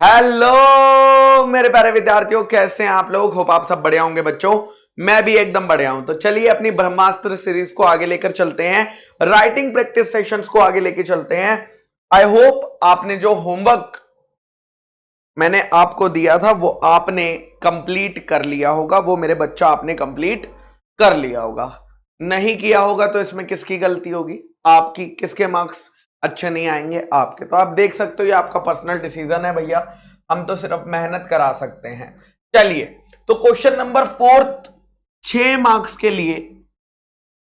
Hello मेरे प्यारे विद्यार्थियों, कैसे हैं आप लोग। होप आप सब बढ़िया होंगे बच्चों। मैं भी एकदम बढ़िया हूं। तो चलिए अपनी ब्रह्मास्त्र सीरीज को आगे लेकर चलते हैं, राइटिंग प्रैक्टिस सेशंस को आगे लेकर चलते हैं। आई होप आपने जो होमवर्क मैंने आपको दिया था वो आपने कंप्लीट कर लिया होगा। वो मेरे बच्चा आपने कंप्लीट कर लिया होगा। नहीं किया होगा तो इसमें किसकी गलती होगी? आपकी। किसके मार्क्स अच्छे नहीं आएंगे? आपके। तो आप देख सकते हो ये आपका पर्सनल डिसीजन है भैया, हम तो सिर्फ मेहनत करा सकते हैं। चलिए, तो क्वेश्चन नंबर 4 6 मार्क्स के लिए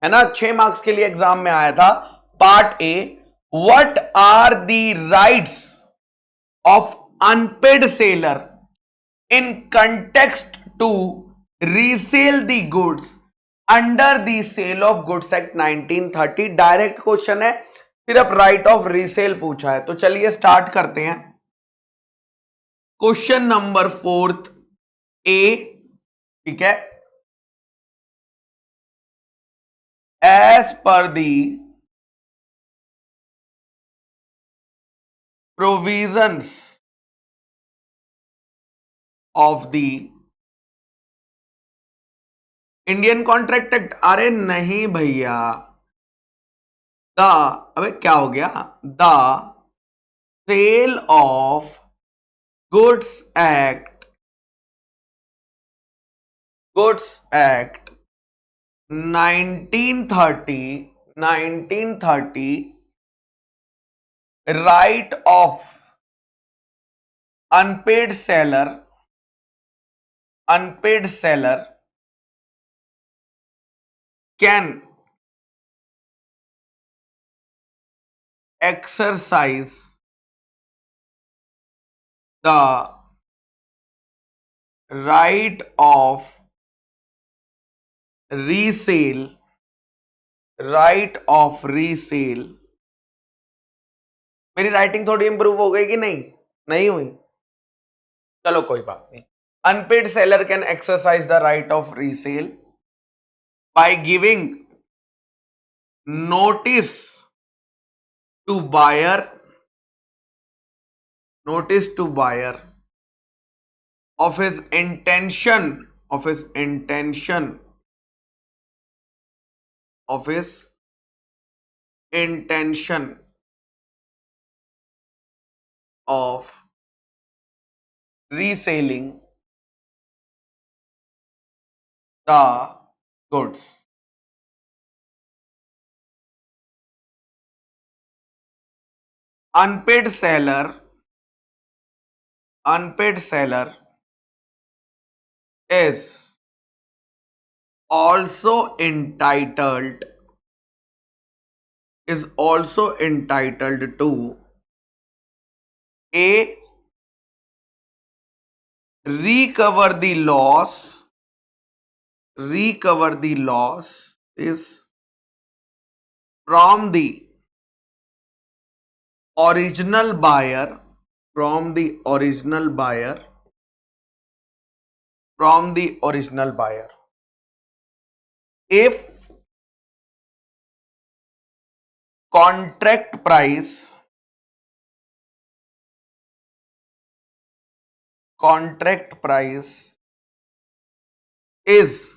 है ना, 6 मार्क्स के लिए एग्जाम में आया था। Part A, what are the rights of unpaid seller in context to resell the goods under the sale of goods act 1930। Direct question है, सिर्फ राइट ऑफ रीसेल पूछा है। तो चलिए स्टार्ट करते हैं। क्वेश्चन नंबर 4 ए, ठीक है। As per the provisions of the Indian contract act. अरे नहीं भैया, द, अबे क्या हो गया, the sale of goods act 1930 right of unpaid seller can exercise the right of resale मेरी राइटिंग थोड़ी इंप्रूव हो गई कि नहीं? नहीं हुई? चलो कोई बात नहीं। Unpaid seller can exercise the right of resale by giving notice to buyer of his intention of reselling the goods। unpaid seller is also entitled to a recover the loss is from the original buyer if contract price is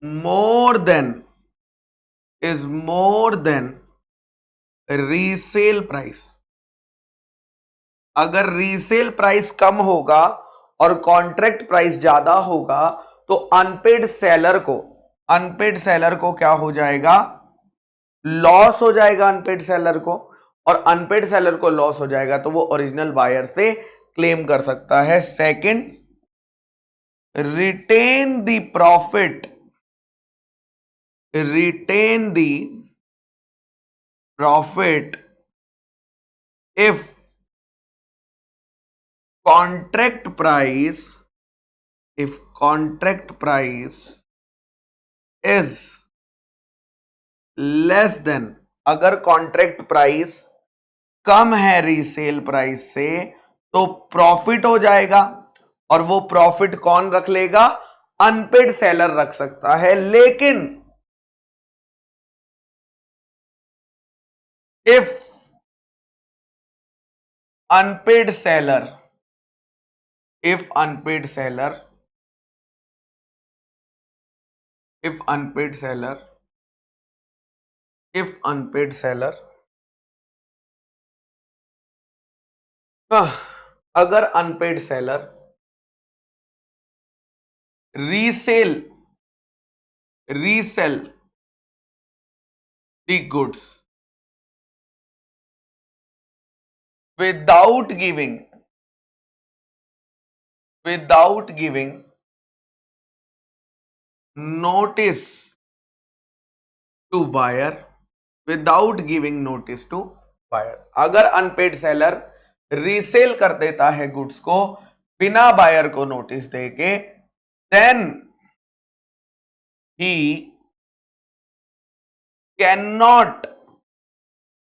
more than resale price. अगर resale price कम होगा और contract price ज्यादा होगा तो unpaid seller को क्या हो जाएगा? लॉस हो जाएगा अनपेड सेलर को। और अनपेड सेलर को लॉस हो जाएगा तो वो ओरिजिनल बायर से क्लेम कर सकता है। Second, retain the profit if contract price is less than, अगर कॉन्ट्रैक्ट प्राइस कम है रीसेल प्राइस से तो प्रॉफिट हो जाएगा। और वो प्रॉफिट कौन रख लेगा? अनपेड सेलर रख सकता है। लेकिन if unpaid seller, if unpaid seller, if unpaid seller, if unpaid seller, अगर unpaid seller resale the goods without giving notice to buyer, without giving notice to buyer, अगर अनपेड सेलर रीसेल कर देता है goods को बिना buyer को notice देके, then he can not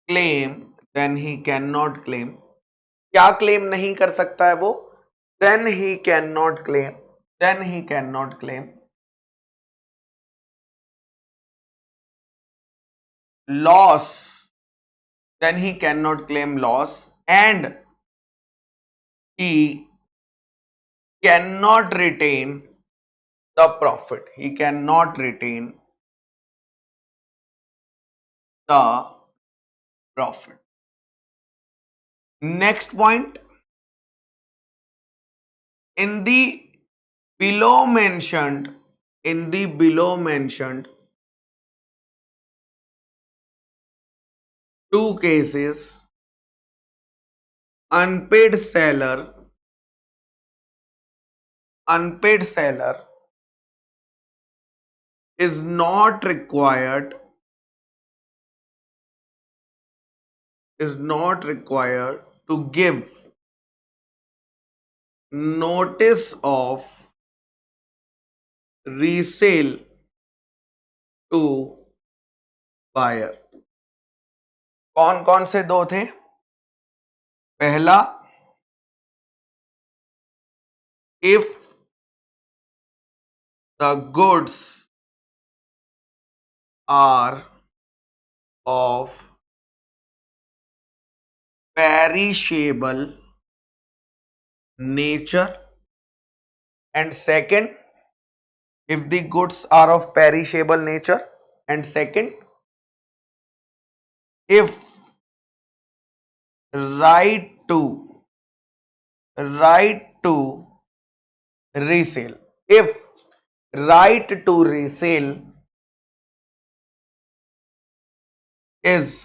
claim, क्या क्लेम नहीं कर सकता है वो, then he can not claim loss, then he cannot claim loss, and he cannot retain the profit, he cannot retain the profit. Next point, in the below mentioned two cases, unpaid seller is not required to give notice of resale to buyer. कौन कौन से दो थे? पहला, if the goods are of perishable nature, and second, if the goods are of perishable nature, and second, if right to resale, if right to resale is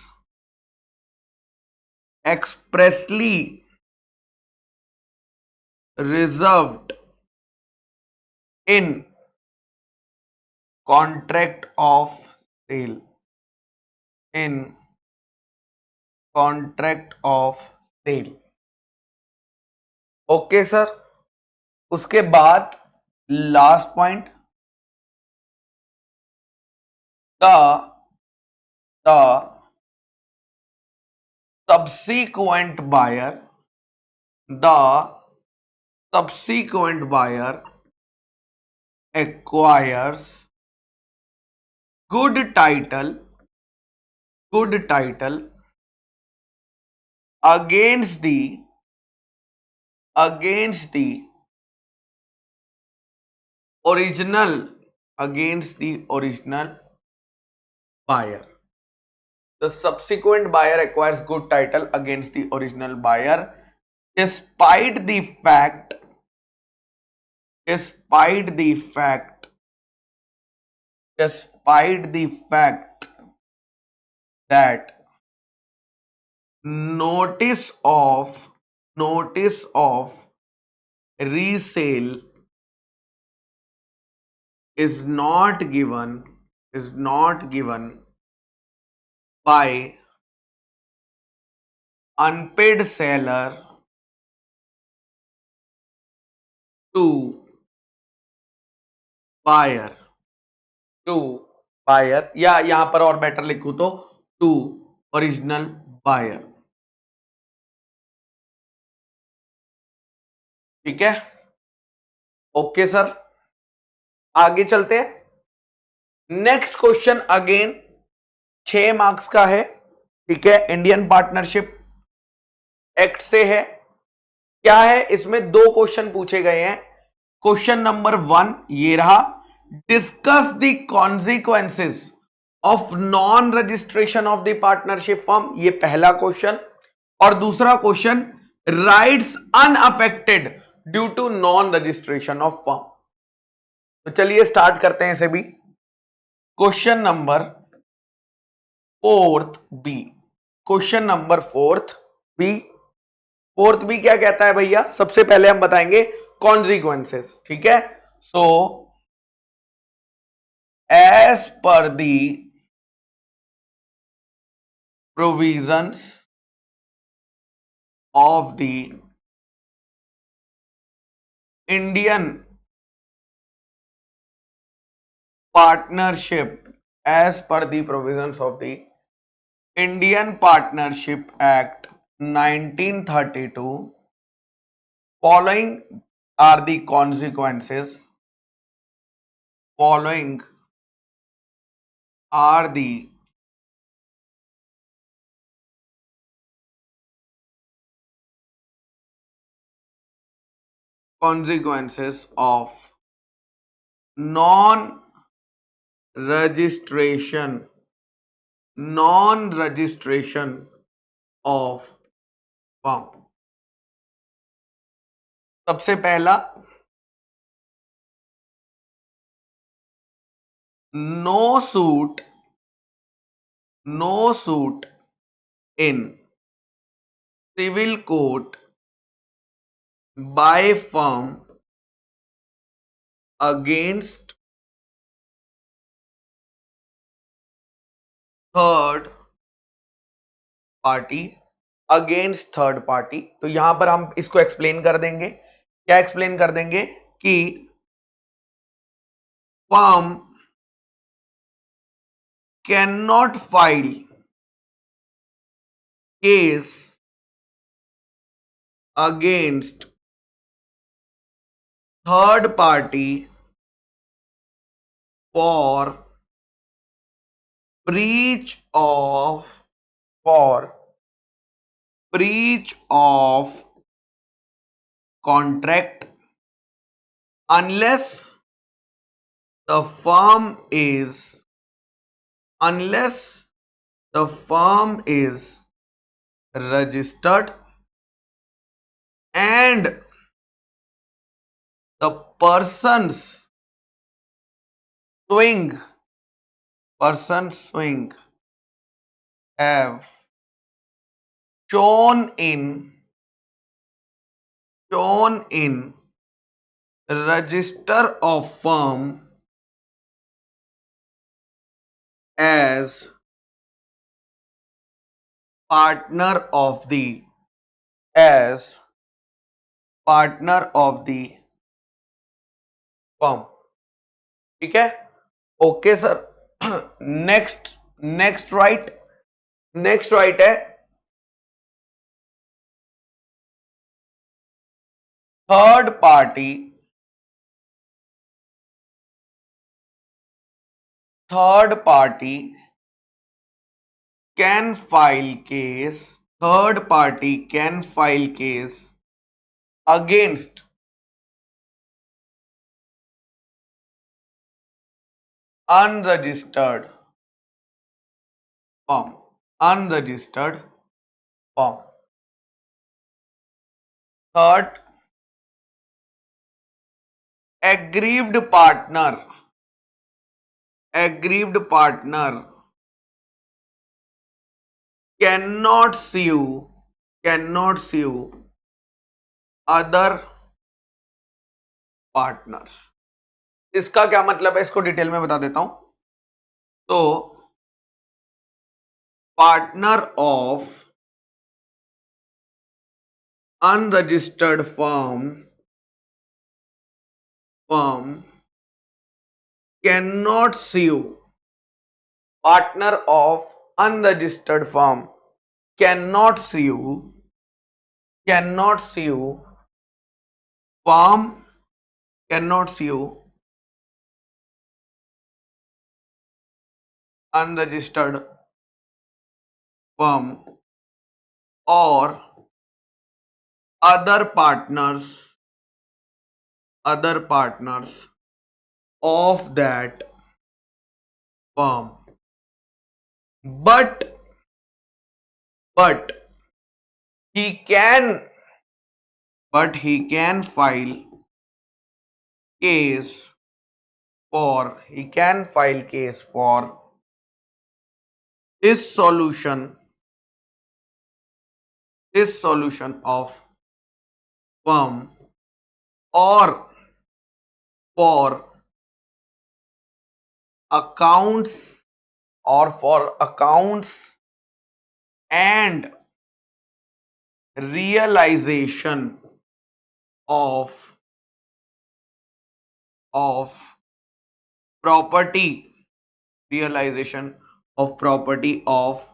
expressly reserved in contract of sale, okay sir. उसके बाद last point, the subsequent buyer acquires good title against the original buyer. The subsequent buyer acquires good title against the original buyer despite the fact that notice of resale is not given by unpaid seller to buyer, या यहां पर और better लिखूं तो to original buyer. ठीक है, okay sir. आगे चलते हैं. नेक्स्ट क्वेश्चन अगेन 6 मार्क्स का है. ठीक है, इंडियन पार्टनरशिप एक्ट से है। क्या है इसमें, दो क्वेश्चन पूछे गए हैं। क्वेश्चन नंबर 1 ये रहा, discuss the consequences of non registration of the partnership firm, ये पहला क्वेश्चन। और दूसरा question, rights unaffected due to non registration of firm. तो चलिए स्टार्ट करते हैं इसे भी। Question number fourth B, question number fourth B क्या कहता है भैया, सबसे पहले हम बताएंगे कॉन्सिक्वेंसेस, ठीक है। So as per the provisions of the Indian partnership, as per the provisions of the Indian partnership act 1932, following are the consequences, following are the consequences of non registration, non registration of firm। सबसे पहला, no suit, no suit in civil court by firm against third party, against third party. तो यहां पर हम इसको explain कर देंगे। क्या एक्सप्लेन कर देंगे कि firm can not file case against third party for breach of, for breach of contract unless the firm is, unless the firm is registered and the persons suing, persons suing have shown in register of firm as partner of the, as partner of the firm। ठीक है, okay sir. Next, next right है, third party, third party can file case, third party can file case against unregistered firm, unregistered firm। Third, aggrieved partner, aggrieved partner cannot sue, cannot sue other partners। इसका क्या मतलब है, इसको detail में बता देता हूं। तो partner of unregistered firm, firm can not sue, partner of unregistered firm cannot sue, cannot sue firm, cannot sue unregistered firm or other partners of that firm, but he can file case for dissolution of firm, or for accounts and realization of property of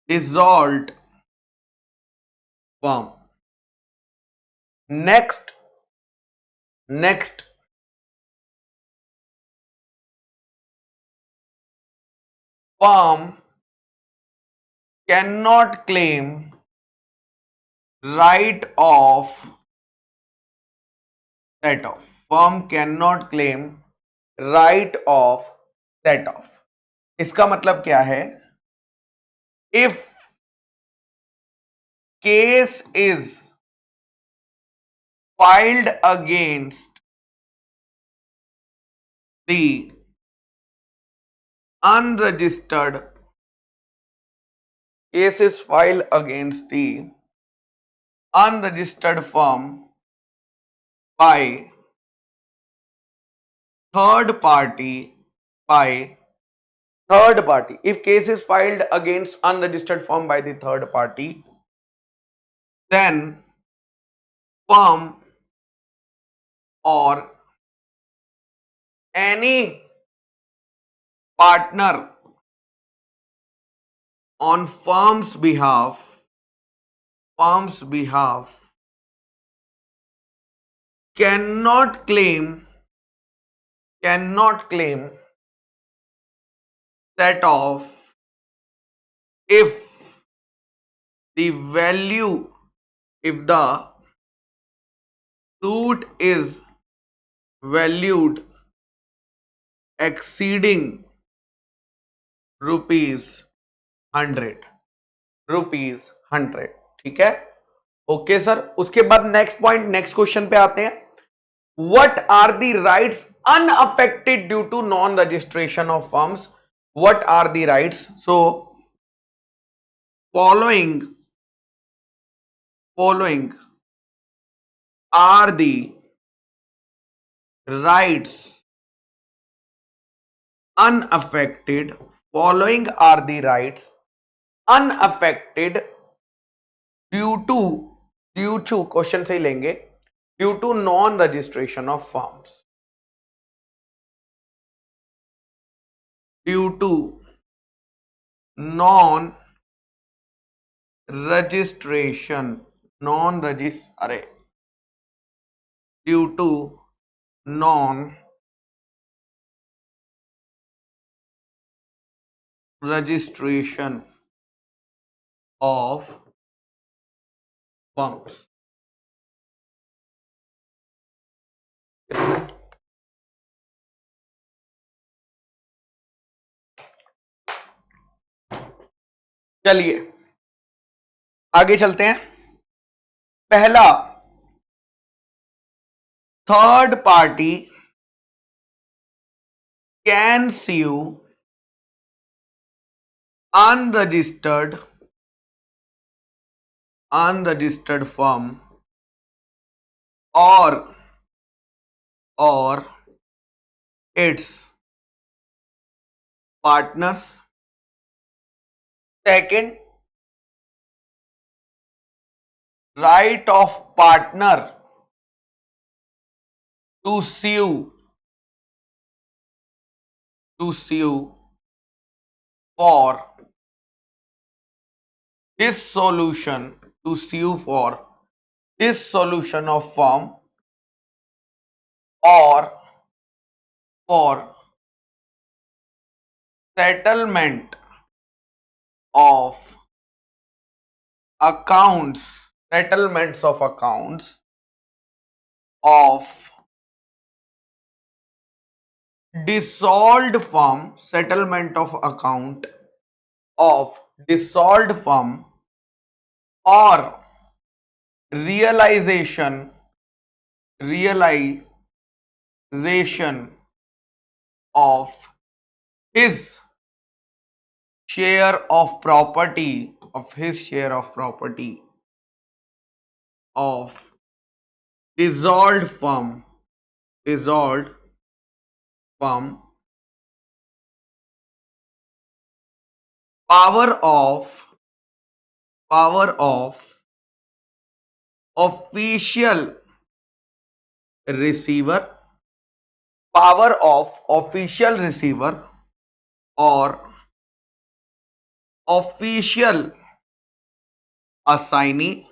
dissolved firm. Next, firm cannot claim right of set off. Firm cannot claim right of set off. इसका मतलब क्या है? If case is filed against the unregistered firm by third party, if case is filed against unregistered firm by the third party, then firm or any partner on firm's behalf cannot claim set off if the suit is valued exceeding rupees 100. ठीक है? Okay sir. उसके बाद next question पे आते हैं. What are the rights unaffected due to non-registration of firms? What are the rights? So, following are the rights unaffected. Due to question से ही लेंगे. Due to non-registration of firms. Due to non-registration of firms. चलिए आगे चलते हैं. पहला, third party can sue unregistered firm or its partners. Second, right of partner to sue for dissolution of firm or for settlement of accounts settlements of accounts of dissolved firm, settlement of account of dissolved firm or realization of his share of property of dissolved firm power of official receiver or official assignee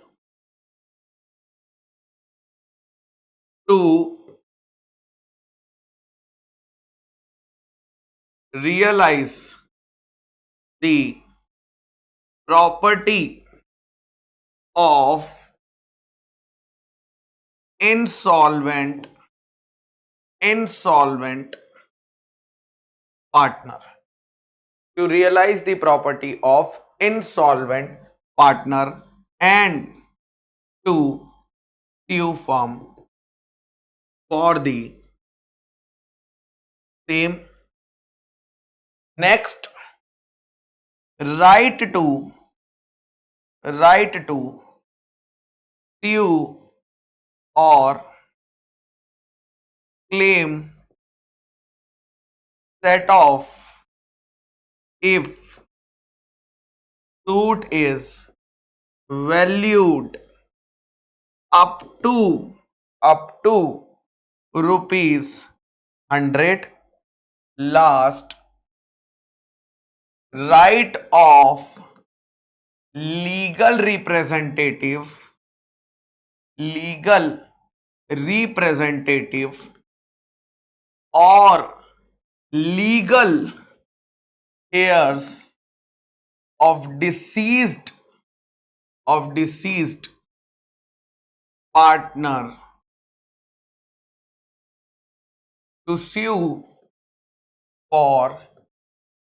to realize the property of insolvent partner, to realize the property of insolvent partner and to sue firm for the same. Next, right to sue or claim set off if suit is valued up to rupees 100. Last, right of legal representative or legal heirs of deceased partner to sue for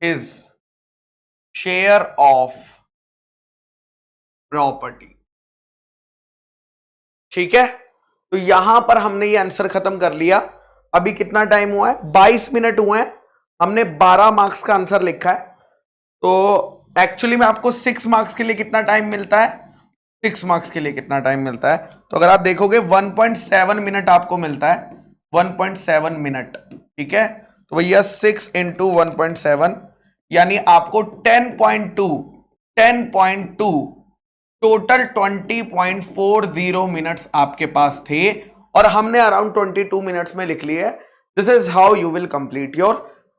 his share of property. ठीक है, तो यहां पर हमने ये answer खत्म कर लिया. अभी कितना टाइम हुआ है? 22 मिनट हुए हैं. हमने 12 मार्क्स का आंसर लिखा है. तो एक्चुअली में आपको 6 मार्क्स के लिए कितना टाइम मिलता है? 6 मार्क्स के लिए कितना टाइम मिलता है? तो अगर आप देखोगे 1.7 मिनट आपको मिलता है. 1.7 मिनट. ठीक है, तो भैया 6 इंटू 1.7 यानी आपको 10.2 टोटल 20.40 मिनट्स आपके पास थे और हमने अराउंड 22 मिनट्स में लिख लिए. This is how you will complete your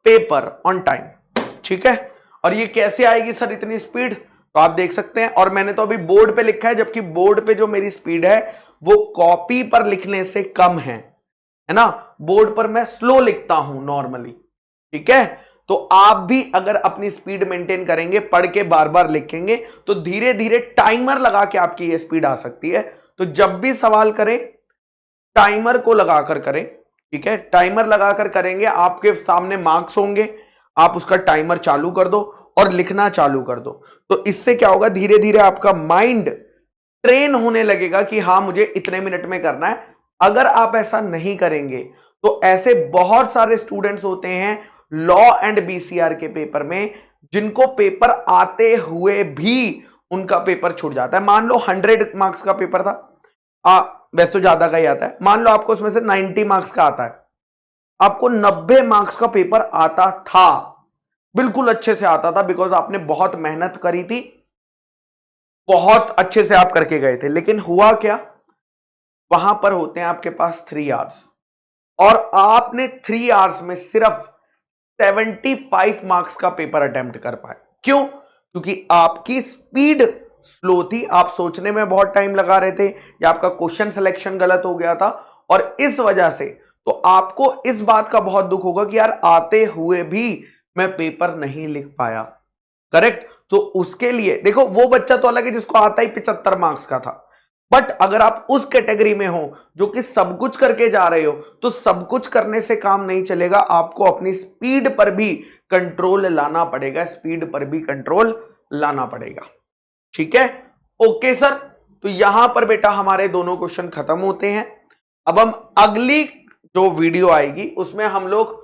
paper on time. ठीक है, और ये कैसे आएगी सर इतनी स्पीड? तो आप देख सकते हैं, और मैंने तो अभी बोर्ड पे लिखा है, जबकि बोर्ड पे जो मेरी स्पीड है वो कॉपी पर लिखने से कम है ना. बोर्ड पर मैं स्लो लिखता हूं नॉर्मली. ठीक है, तो आप भी अगर अपनी स्पीड मेंटेन करेंगे, पढ़ के बार बार लिखेंगे, तो धीरे धीरे टाइमर लगा के आपकी ये स्पीड आ सकती है. तो जब भी सवाल करें टाइमर को लगाकर करें. ठीक है, टाइमर लगाकर करेंगे, आपके सामने मार्क्स होंगे, आप उसका टाइमर चालू कर दो और लिखना चालू कर दो. तो इससे क्या होगा, धीरे धीरे आपका माइंड ट्रेन होने लगेगा कि हाँ मुझे इतने मिनट में करना है. अगर आप ऐसा नहीं करेंगे तो ऐसे बहुत सारे स्टूडेंट्स होते हैं लॉ एंड बीसीआर के पेपर में जिनको पेपर आते हुए भी उनका पेपर छूट जाता है. मान लो 100 मार्क्स का पेपर था, वैसे तो ज्यादा का ही आता है. मान लो आपको उसमें से 90 मार्क्स का आता है, आपको 90 मार्क्स का पेपर आता था, बिल्कुल अच्छे से आता था, बिकॉज आपने बहुत मेहनत करी थी, बहुत अच्छे से आप करके गए थे. लेकिन हुआ क्या, वहां पर होते हैं आपके पास 3 आवर्स और आपने 3 आवर्स में सिर्फ 75 मार्क्स का पेपर अटेम्प्ट कर पाए. क्यों? क्योंकि आपकी स्पीड स्लो थी, आप सोचने में बहुत टाइम लगा रहे थे, या आपका क्वेश्चन सिलेक्शन गलत हो गया था, और इस वजह से तो आपको इस बात का बहुत दुख होगा कि यार आते हुए भी मैं पेपर नहीं लिख पाया. करेक्ट. तो उसके लिए देखो, वो बच्चा तो अलग है जिसको आता ही 75 मार्क्स का था, बट अगर आप उस कैटेगरी में हो जो कि सब कुछ करके जा रहे हो, तो सब कुछ करने से काम नहीं चलेगा, आपको अपनी स्पीड पर भी कंट्रोल लाना पड़ेगा, स्पीड पर भी कंट्रोल लाना पड़ेगा। ठीक है, ओके सर। तो यहां पर बेटा हमारे दोनों क्वेश्चन खत्म होते हैं। अब हम अगली जो वीडियो आएगी उसमें हम लोग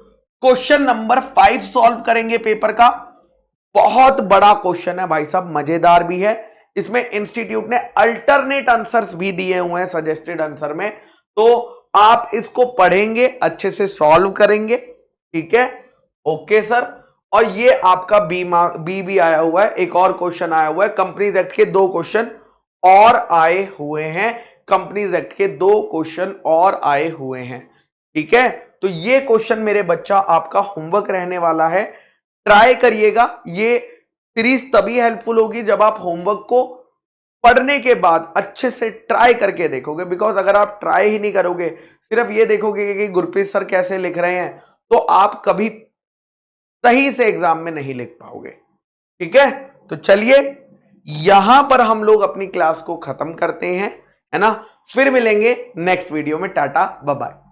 क्वेश्चन नंबर 5 सॉल्व करेंगे पेपर का। बहुत बड़ा क्वेश्चन है भाई साहब, मजेदार भी है। इसमें इंस्टीट्यूट ने अल्टरनेट आंसर्स भी दिए हुए हैं सजेस्टेड आंसर में, तो आप इसको पढ़ेंगे, अच्छे से सॉल्व करेंगे। ठीक है, ओके सर। और ये आपका बी भी आया हुआ है, एक और क्वेश्चन आया हुआ है। कंपनीज एक्ट के 2 क्वेश्चन और आए हुए हैं, कंपनीज एक्ट के 2 क्वेश्चन और आए हुए हैं। ठीक है, तो ये क्वेश्चन मेरे बच्चा आपका होमवर्क रहने वाला है, ट्राई करिएगा। ये सीरीज तभी हेल्पफुल होगी जब आप होमवर्क को पढ़ने के बाद अच्छे से ट्राई करके देखोगे। बिकॉज अगर आप ट्राई ही नहीं करोगे, सिर्फ ये देखोगे कि गुरप्रीत सर कैसे लिख रहे हैं, तो आप कभी सही से एग्जाम में नहीं लिख पाओगे। ठीक है, तो चलिए यहां पर हम लोग अपनी क्लास को खत्म करते हैं, है ना। फिर मिलेंगे नेक्स्ट वीडियो में। Tata bye bye.